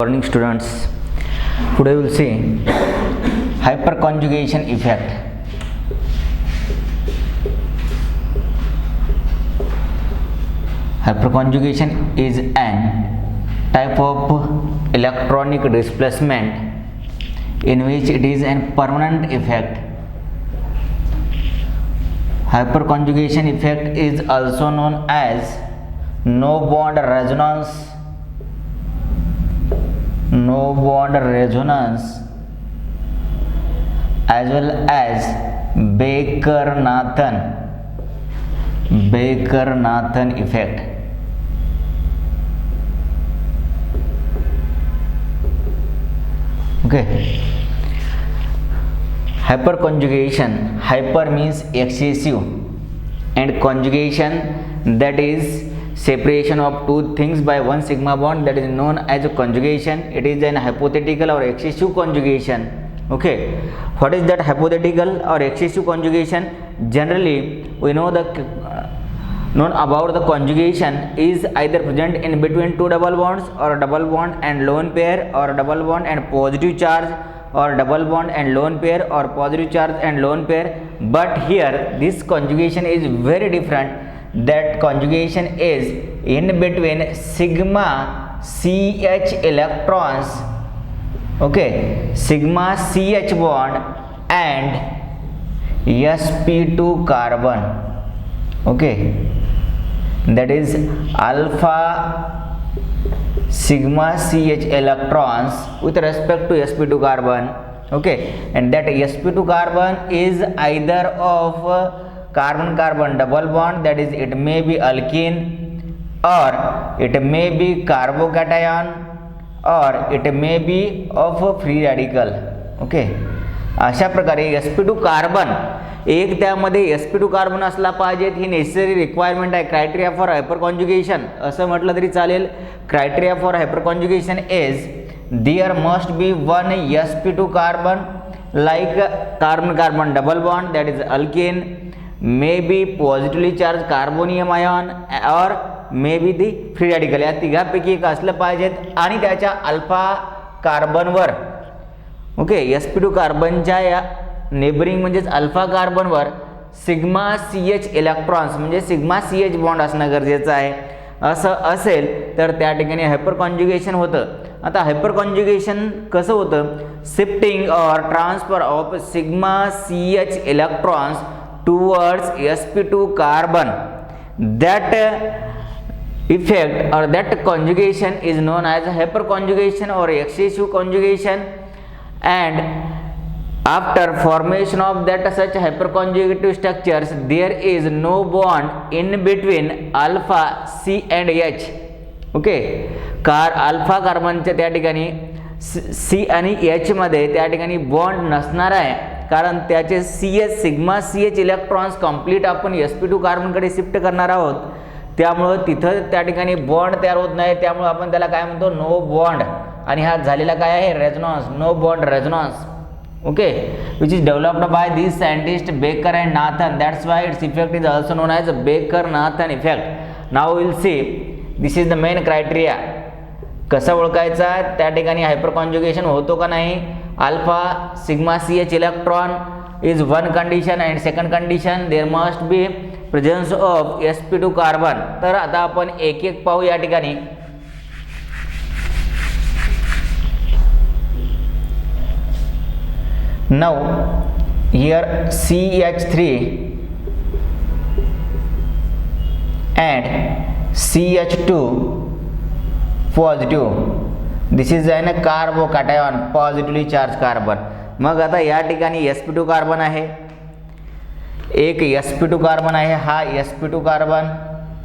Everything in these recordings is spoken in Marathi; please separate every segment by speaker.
Speaker 1: Morning students, today we will see hyperconjugation effect. Hyperconjugation is an type of electronic displacement in which it is a permanent effect. Hyperconjugation effect is also known as no bond resonance as well as Baker-Nathan effect. Okay. Hyperconjugation, hyper means excessive and conjugation, that is separation of two things by one sigma bond, that is known as a conjugation. It is an hypothetical or excessive conjugation. Okay, what is that hypothetical or excessive conjugation? Generally we know known about the conjugation is either present in between two double bonds, or double bond and lone pair, or double bond and positive charge, or double bond and lone pair, or positive charge and lone pair. But here this conjugation is very different. That conjugation is in between sigma CH electrons, okay, sigma CH bond and sp2 carbon, okay, that is alpha sigma CH electrons with respect to sp2 carbon, okay, and that sp2 carbon is either of carbon-carbon double bond, that is it may be alkene, or it may be carbocation, or it may be of a free radical. Okay, अशा प्रकारे sp2 कार्बन एक त्यामध्ये sp2 कार्बन असला पाहिजे, ही नेसेसरी रिक्वायरमेंट आहे. क्रायटेरिया फॉर हायपर कॉन्जुगेशन असं म्हटलं तरी चालेल. Criteria for hyperconjugation is there must be one sp2 carbon like carbon-carbon double bond, that is alkene, may be positively charged carbonium ion, or may be the free radical. या तिघापैकी एक असलं पाहिजेत आणि त्याच्या अल्फा कार्बनवर, ओके, sp2 कार्बनच्या या नेबरिंग म्हणजेच अल्फा कार्बनवर सिग्मा CH इलेक्ट्रॉन्स म्हणजे सिग्मा CH बॉन्ड असणं गरजेचं आहे. असं असेल तर त्या ठिकाणी हायपर कॉन्जुगेशन होतं. आता हायपर कॉन्जुगेशन कसं होतं? शिफ्टिंग और transfer of sigma CH electrons towards sp2 carbon. That effect or that conjugation is known as hyperconjugation or excessive conjugation, and after formation of that such hyperconjugative structures there is no bond in between alpha C and H. Okay, alpha कार्बनच्या त्या ठिकाणी C आणि H मध्ये त्या ठिकाणी बॉन्ड नसणार आहे, कारण त्याचे CH sigma CH electrons complete आपण sp2 कार्बनकडे शिफ्ट करणार आहोत. त्यामुळे तिथं त्या ठिकाणी बॉन्ड तयार होत नाही. त्यामुळे आपण त्याला काय म्हणतो? No bond. आणि हा झालेला काय आहे? Resonance, no bond resonance. Okay, which is developed by this scientist Baker and Nathan. That's why its effect is also known as Baker Nathan effect. Now will see this is the main criteria. कसं ओळखायचा? त्या ठिकाणी हायपर कॉन्जुगेशन होतो का नाही? Alpha sigma CH electron is one condition, and second condition there must be presence of sp2 carbon. तर आता आपण एक एक पाहू या ठिकाणी. Now here CH3 and CH2 positive, this is an carbocation, positively charge carbon. मग आता या ठिकाणी sp2 कार्बन आहे, एक sp2 कार्बन आहे, हा sp2 कार्बन,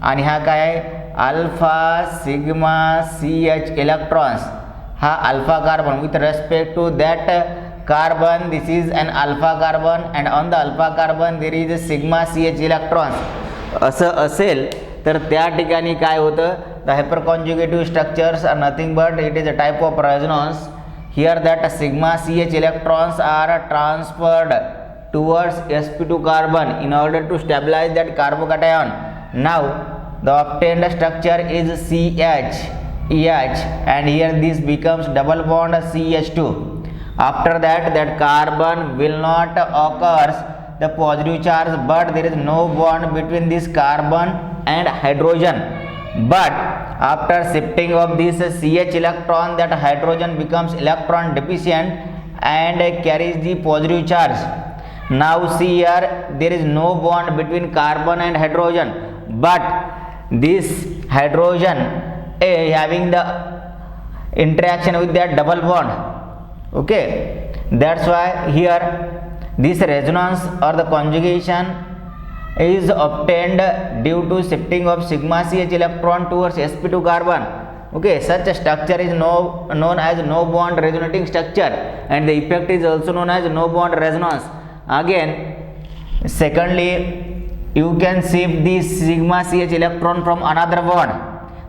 Speaker 1: आणि हा काय आहे? अल्फा सिग्मा CH इलेक्ट्रॉन्स, हा alpha carbon. With respect to that carbon this is an alpha carbon, and on the alpha carbon there is sigma CH electrons. असं असेल तर त्या ठिकाणी काय होतं? The hyperconjugative structures are nothing but it is a type of resonance. Here that sigma CH electrons are transferred towards sp2 carbon in order to stabilize that carbocation. Now the obtained structure is CH, H, and here this becomes double bond CH2. After that carbon will not occurs the positive charge, but there is no bond between this carbon and hydrogen. But after shifting of this CH electron, that hydrogen becomes electron deficient and carries the positive charge. Now see here, there is no bond between carbon and hydrogen, but this hydrogen is having the interaction with that double bond. Okay, that's why here this resonance or the conjugation is obtained due to shifting of sigma CH electron towards sp2 carbon. Okay, such a structure is known as no bond resonating structure, and the effect is also known as no bond resonance. Again, secondly, you can shift this sigma CH electron from another bond.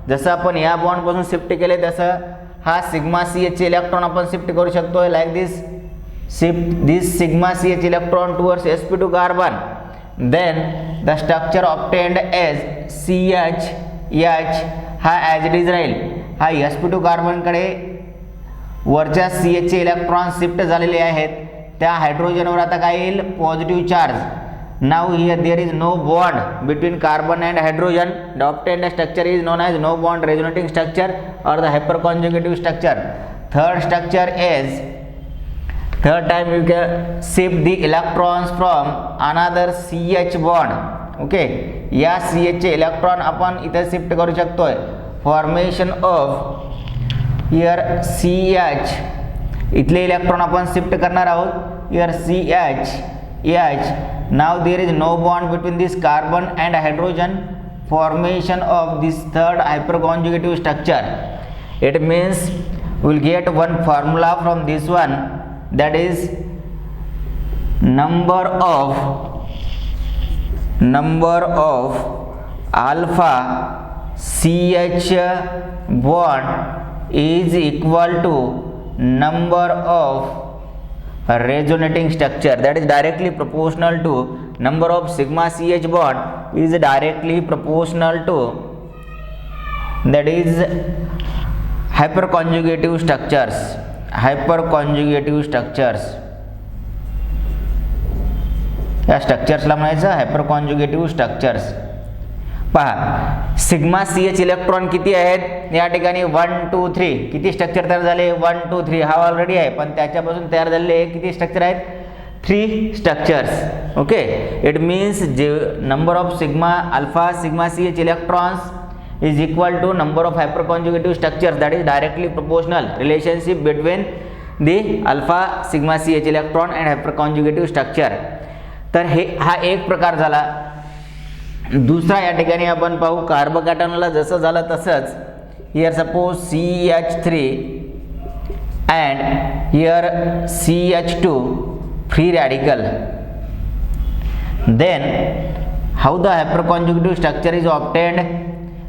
Speaker 1: जसं आपण या बॉन्ड पासून शिफ्ट केले तसं हा सिग्मा CH इलेक्ट्रॉन आपण शिफ्ट करू शकतो. Like this, shift this sigma CH electron towards sp2 carbon. Then the structure obtained as CH हा ॲज इट इज राहील. हा sp2 कार्बन कडे वरच्या CH चे इलेक्ट्रॉन शिफ्ट झालेले आहेत. त्या हायड्रोजनवर आता काय येईल? Positive charge. Now here there is no bond between carbon and hydrogen. The obtained structure is known as no bond resonating structure or the hyperconjugative structure. Third time you can shift the electrons from another CH bond. Okay, या CH चे इलेक्ट्रॉन आपण इथे शिफ्ट करू शकतोय. फॉर्मेशन ऑफ हियर CH, इथले इलेक्ट्रॉन आपण शिफ्ट करणार आहोत. Here CH. Now there is no bond between this carbon and hydrogen. Formation of this third hyperconjugative structure. It means we will get one formula from this one, that is number of alpha CH bond is equal to number of resonating structure, that is directly proportional to number of sigma CH bond is directly proportional to, that is hyperconjugative structures. या स्ट्रक्चर्सला म्हणायचं हायपरकॉन्जुगेटिव्ह स्ट्रक्चर्स. पहा, सिग्मा CH इलेक्ट्रॉन किती आहेत या ठिकाणी? 1 2 3. किती स्ट्रक्चर तयार झाले? 1 2 3. हा ऑलरेडी आहे, पण त्याच्यापासून तयार झालेले किती स्ट्रक्चर आहेत? 3 स्ट्रक्चर्स. ओके, इट मीन्स जे number of sigma CH electrons is equal to number of hyperconjugative structures, that is directly proportional relationship between the alpha sigma CH electron and hyperconjugative structure. तर हा एक प्रकार झाला. दुसरा या ठिकाणी आपण पाहू, कार्बोकॅटनला जसं झालं तसंच. Here suppose CH3 and here CH2 free radical. Then how the hyperconjugative structure is obtained?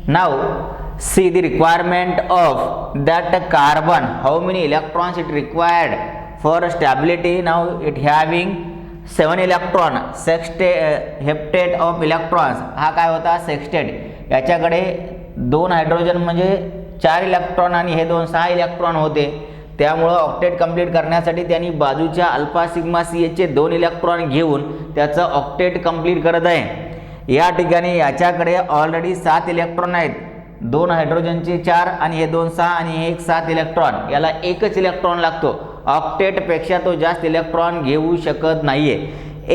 Speaker 1: Now see the requirement of that carbon, how many electrons it required for stability. Now it having 7 electron, heptate of electrons. हा काय होता? सेक्स्टेट. याच्याकडे 2 हायड्रोजन म्हणजे 4 इलेक्ट्रॉन आणि हे 2 6 इलेक्ट्रॉन होते. त्यामुळं ऑक्टेट कंप्लीट करण्यासाठी त्यांनी बाजूच्या अल्फा सिग्मा CH चे 2 इलेक्ट्रॉन घेऊन त्याचं ऑक्टेट कंप्लीट करत आहे. या ठिकाणी याच्याकडे ऑलरेडी 7 इलेक्ट्रॉन आहेत. 2 हायड्रोजनचे 4 आणि हे 2 6 आणि हे 7 इलेक्ट्रॉन. याला एकच इलेक्ट्रॉन लागतो. ऑक्टेट पेक्षा तो जास्त इलेक्ट्रॉन घेऊ शकत नाहीये.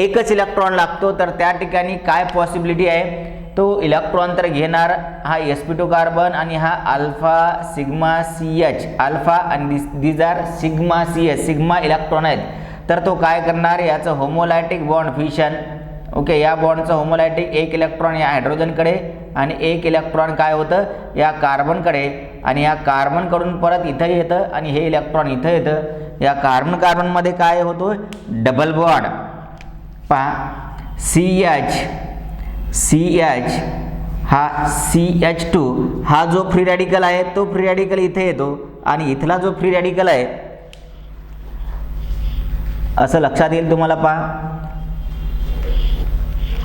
Speaker 1: एकच इलेक्ट्रॉन लागतो. तर त्या ठिकाणी काय पॉसिबिलिटी आहे? तो इलेक्ट्रॉन तर घेणार हा sp2 कार्बन आणि हा अल्फा सिग्मा CH. अल्फा आणि these are sigma CH, sigma electron आहेत. तर तो काय करणार? याचं होमोलायटिक बॉन्ड फिशन. ओके, या बॉन्डचं होमोलायटिक, एक इलेक्ट्रॉन या हायड्रोजनकडे आणि एक इलेक्ट्रॉन काय होतं? या कार्बनकडे. आणि या कार्बनकडून परत इथं येतं आणि हे इलेक्ट्रॉन इथं येतं. या कार्बनमध्ये काय होतो? Double bond. पहा, CH हा CH2 हा जो फ्री रॅडिकल आहे तो फ्री रॅडिकल इथे येतो आणि इथला जो फ्री रॅडिकल आहे असं लक्षात येईल तुम्हाला. पहा,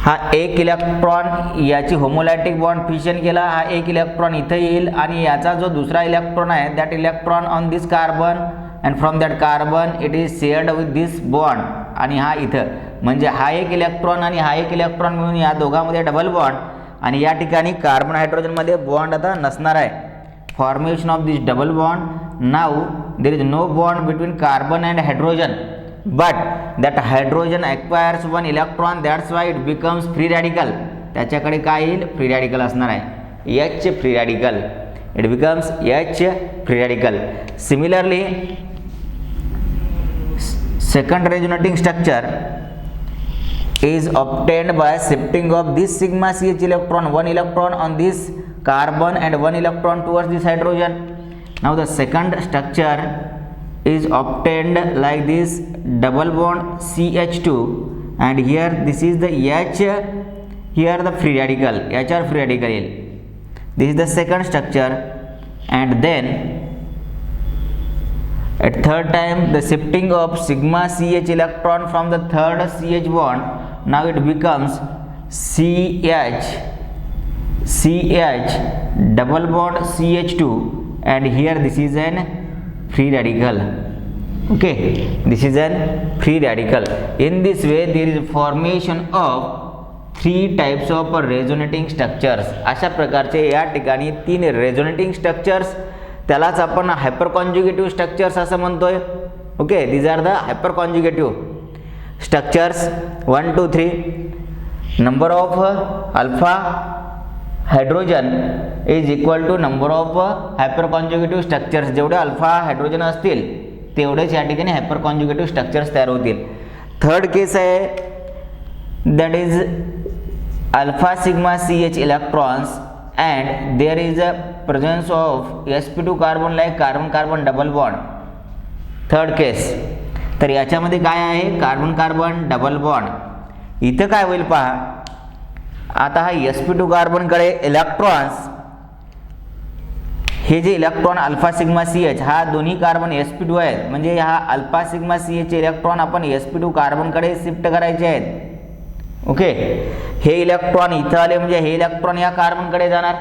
Speaker 1: हा एक इलेक्ट्रॉन याची होमोलॅटिक बॉन्ड फिशन केला, हा एक इलेक्ट्रॉन इथं येईल आणि याचा जो दुसरा इलेक्ट्रॉन आहे that electron on this carbon and from that carbon it is shared with this bond, आणि हा इथं म्हणजे हा एक इलेक्ट्रॉन आणि हा एक इलेक्ट्रॉन मिळून या दोघांमध्ये डबल बॉन्ड, आणि या ठिकाणी कार्बन हायड्रोजनमध्ये बॉन्ड आता नसणार आहे. Formation of this double bond, now there is no bond between carbon and hydrogen, but that hydrogen acquires one electron, that's why it becomes free radical. त्याच्याकडे काय येईल, फ्री रॅडिकल असणार आहे, H free radical, it becomes H free radical. Similarly, second resonating structure is obtained by shifting of this sigma CH electron, one electron on this carbon and one electron towards this hydrogen. Now the second structure is obtained like this, double bond CH2, and here this is the H, here the free radical, HR free radical. This is the second structure, and then at third time the shifting of sigma CH electron from the third CH bond, now it becomes CH double bond CH2, and here this is an free radical. Okay, this is an free radical. In this way there is formation of three types of resonating structures. अशा प्रकारचे या ठिकाणी तीन रेझोनेटिंग स्ट्रक्चर्स, त्यालाच आपण हायपर कॉन्जुगेटिव्ह स्ट्रक्चर्स असं म्हणतोय. Okay, these are the hyper conjugative structures. 1 2 3. Number of alpha hydrogen is equal to number of hyper conjugative structures. जेवढे अल्फा हायड्रोजन असतील तेवढेच या ठिकाणी हायपर कॉन्जुगेटिव्ह स्ट्रक्चर्स तयार होतील. थर्ड केस आहे that is alpha sigma CH electrons and there is a presence of sp2 carbon like carbon carbon double bond. Third case. तर याच्यामध्ये काय आहे, कार्बन कार्बन डबल बॉन्ड. इथं काय होईल पहा, आता हा sp2 कार्बनकडे इलेक्ट्रॉन्स, हे जे इलेक्ट्रॉन अल्फा सिग्मा CH, हा दोन्ही कार्बन sp2 आहेत, म्हणजे हा अल्फा सिग्मा CH इलेक्ट्रॉन आपण sp2 कार्बनकडे शिफ्ट करायचे आहेत. ओके, हे इलेक्ट्रॉन इथं आले म्हणजे हे इलेक्ट्रॉन या कार्बनकडे जाणार.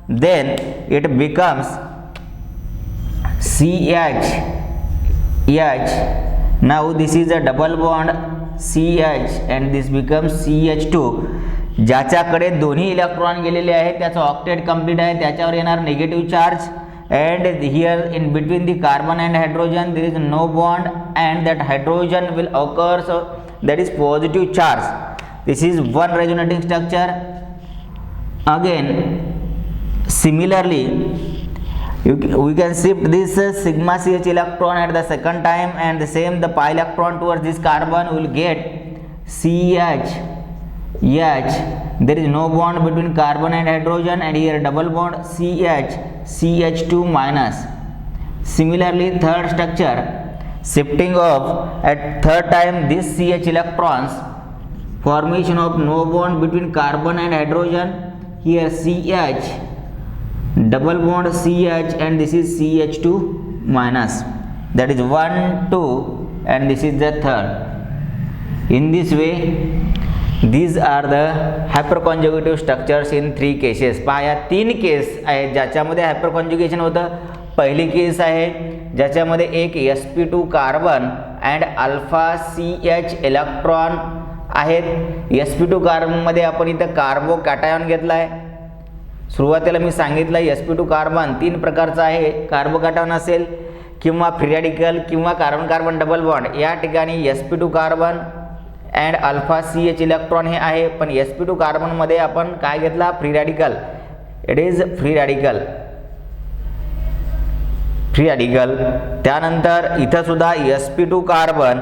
Speaker 1: Then it becomes CH. Now this is a double bond CH and this becomes CH2. ज्याच्याकडे दोन्ही इलेक्ट्रॉन गेलेले आहेत त्याचा ऑक्टेट कंप्लीट आहे, त्याच्यावर येणार negative charge, and here in between the carbon and hydrogen there is no bond and that hydrogen will occur, so that is positive charge. This is one resonating structure. Again similarly we can shift this sigma CH electron at the second time, and the same the pi electron towards this carbon will get CH. There is no bond between carbon and hydrogen, and here double bond CH2 minus. Similarly, third structure, shifting of at third time this CH electrons, formation of no bond between carbon and hydrogen, here CH double bond CH, and this is CH2 minus. That is 1 2, and this is the third. In this way these are the hyperconjugative structures in 3 cases. पहा या 3 केस आहेत ज्याच्यामध्ये हायपर कॉन्जुगेशन होतं. पहिली केस आहे ज्याच्यामध्ये एक sp2 carbon and alpha CH electron आहेत. sp2 कार्बनमध्ये आपण इथं कार्बो कॅटायन घेतला आहे. सुरुवातीला मी सांगितलं sp2 कार्बन 3 प्रकारचा आहे, कार्बो कॅटायन असेल किंवा फ्री रॅडिकल किंवा कार्बन कार्बन डबल बॉन्ड. या ठिकाणी sp2 carbon and alpha CH electron हे आहे, पण sp2 कार्बनमध्ये आपण काय घेतला, free radical. It is free radical. त्यानंतर इथं सुद्धा sp2 carbon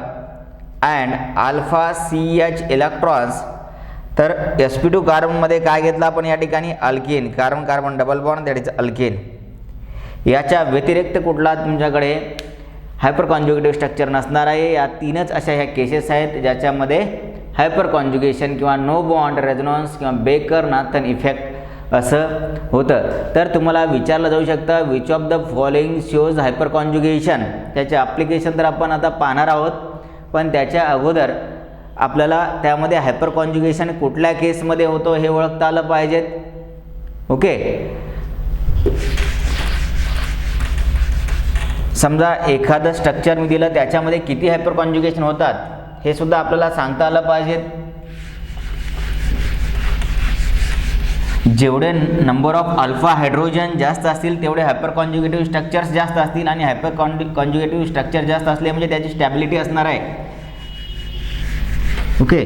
Speaker 1: and alpha CH electrons. तर sp2 कार्बनमध्ये काय घेतलं आपण या ठिकाणी, alkane, carbon carbon double bond, that is alkane. याच्या व्यतिरिक्त कुठला तुमच्याकडे हायपर कॉन्जुगेटिव्ह स्ट्रक्चर नसणार आहे. या 3च अशा ह्या केसेस आहेत ज्याच्यामध्ये हायपर कॉन्जुगेशन किंवा नो बॉन्ड रेझोनन्स किंवा बेकर नाथन इफेक्ट असं होतं. तर तुम्हाला विचारलं जाऊ शकतं which of the following shows hyper conjugation. त्याचे ॲप्लिकेशन तर आपण आता पाहणार आहोत, पण त्याच्या अगोदर आपल्याला त्यामध्ये हायपर कॉन्जुगेशन कुठल्या केसमध्ये होतो हे ओळखता आलं पाहिजेत. ओके, समजा एखादं स्ट्रक्चर मी दिलं त्याच्यामध्ये किती हायपर कॉन्जुगेशन होतात हे सुद्धा आपल्याला सांगता आलं पाहिजेत. जेवढे नंबर ऑफ अल्फा हायड्रोजन जास्त असतील तेवढे हायपर कॉन्जुगेटिव्ह स्ट्रक्चर्स जास्त असतील आणि हायपर कॉन्जुगेटिव्ह स्ट्रक्चर जास्त असले म्हणजे त्याची स्टॅबिलिटी असणार आहे. ओके,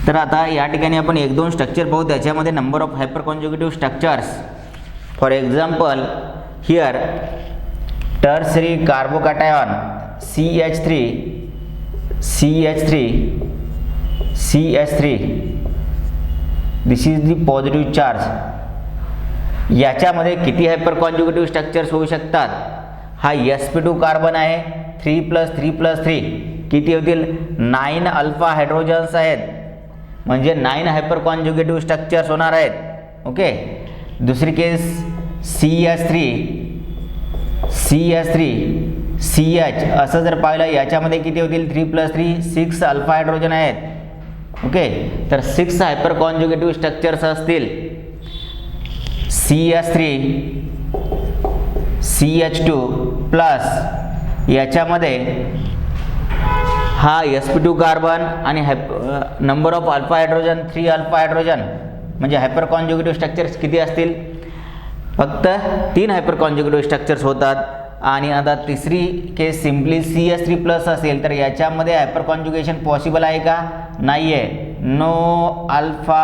Speaker 1: तर आता या ठिकाणी आपण एक दोन स्ट्रक्चर पाहू त्याच्यामध्ये number of hyper conjugative structures. For example here tertiary carbocation CH3 this is the positive charge. याच्यामध्ये किती हायपर कॉन्जुगेटिव्ह स्ट्रक्चर्स होऊ शकतात? हा sp2 कार्बन आहे, 3+3+3 किती होतील? 9 अल्फा हायड्रोजन्स आहेत, म्हणजे 9 हायपर कॉन्जुगेटिव्ह स्ट्रक्चर्स होणार आहेत. ओके, दुसरी केस CH असं जर पाहिलं याच्यामध्ये किती होतील? 3+3 6 अल्फा हायड्रोजन आहेत. ओके, तर 6 हायपर कॉन्जुगेटिव्ह स्ट्रक्चर्स असतील. CH2 प्लस याच्यामध्ये हा sp2 कार्बन आणि number of alpha hydrogen 3 alpha hydrogen, म्हणजे हायपर कॉन्जुगेटिव्ह स्ट्रक्चर्स किती असतील? फक्त 3 हायपर कॉन्जुगेटिव्ह स्ट्रक्चर्स होतात. आणि आता तिसरी केस सिम्पली CH3 प्लस असेल तर याच्यामध्ये हायपर कॉन्जुगेशन पॉसिबल आहे का? नाही आहे. No alpha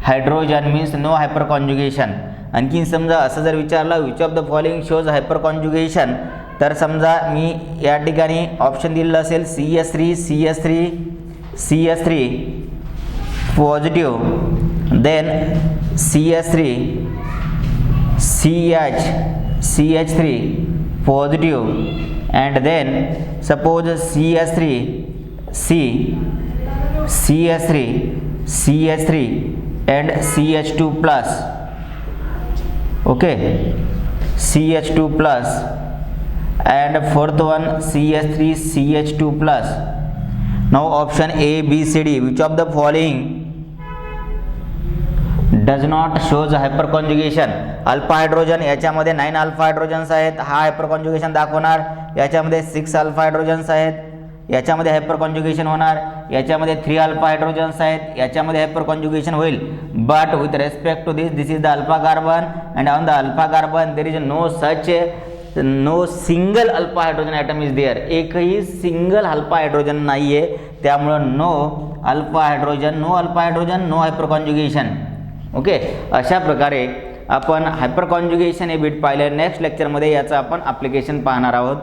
Speaker 1: hydrogen means no hyperconjugation. आणखीन समजा असं जर विचारलं which of the following shows hyperconjugation, तर समजा मी या ठिकाणी ऑप्शन दिलेलं असेल CH3 positive, then CH3 positive, and then suppose CH3 and CH2 plus. Okay, CH2 plus and fourth one CH2 plus. Now option A, B, C, D, which of the following does not shows hyper conjugation? Alpha hydrogen याच्यामध्ये 9 अल्फा हायड्रोजन्स आहेत, हा हायपर कॉन्जुगेशन दाखवणार. याच्यामध्ये 6 अल्फा हायड्रोजन्स आहेत, याच्यामध्ये हायपर कॉन्जुगेशन होणार. याच्यामध्ये 3 अल्फा हायड्रोजन्स आहेत, याच्यामध्ये हायपर कॉन्जुगेशन होईल. But with respect to this is the alpha carbon and on the alpha carbon there is no single alpha hydrogen atom is there. एकही सिंगल अल्फा हायड्रोजन नाही आहे, त्यामुळं no alpha hydrogen, no hyperconjugation. Okay, अशा प्रकारे आपण हायपर कॉन्जुगेशन हे बीट पाहिलं. नेक्स्ट लेक्चरमध्ये याचं आपण ॲप्लिकेशन पाहणार आहोत.